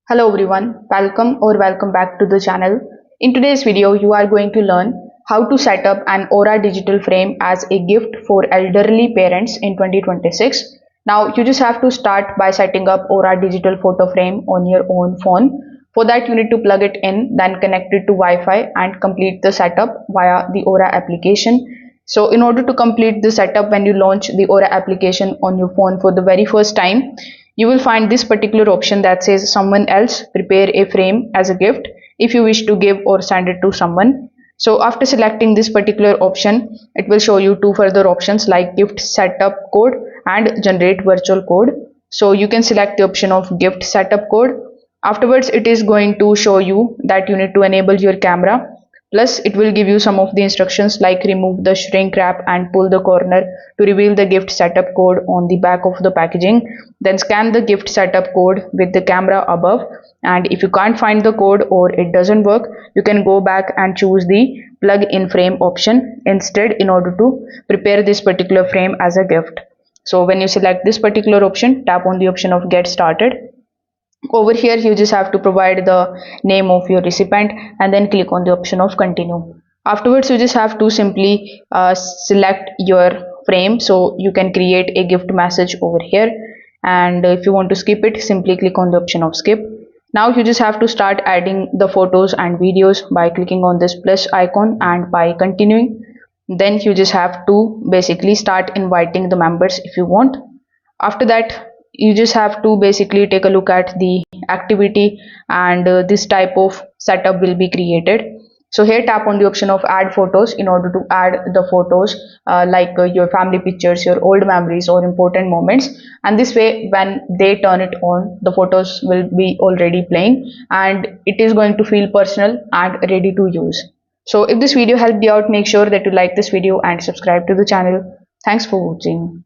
Hello everyone, welcome back to the channel. In today's video, you are going to learn how to set up an Aura digital frame as a gift for elderly parents in 2026. Now you just have to start by setting up Aura digital photo frame on your own phone. For that you need to plug it in, then connect it to Wi-Fi and complete the setup via the Aura application. So in order to complete the setup, when you launch the Aura application on your phone for the very first time, you will find this particular option that says someone else prepare a frame as a gift if you wish to give or send it to someone. So after selecting this particular option, it will show you two further options like gift setup code and generate virtual code. So you can select the option of gift setup code. Afterwards, it is going to show you that you need to enable your camera. Plus, it will give you some of the instructions like remove the shrink wrap and pull the corner to reveal the gift setup code on the back of the packaging. Then scan the gift setup code with the camera above. And if you can't find the code or it doesn't work, you can go back and choose the plug in frame option instead in order to prepare this particular frame as a gift. So when you select this particular option, tap on the option of get started. Over here you just have to provide the name of your recipient and then click on the option of continue. Afterwards you just have to simply select your frame, so you can create a gift message over here, and if you want to skip it, simply click on the option of skip. Now you just have to start adding the photos and videos by clicking on this plus icon and by continuing. Then you just have to basically start inviting the members if you want. After that, you just have to basically take a look at the activity, and this type of setup will be created. So here tap on the option of add photos in order to add the photos like your family pictures, your old memories or important moments, and this way when they turn it on, the photos will be already playing and it is going to feel personal and ready to use. So if this video helped you out, make sure that you like this video and subscribe to the channel. Thanks for watching.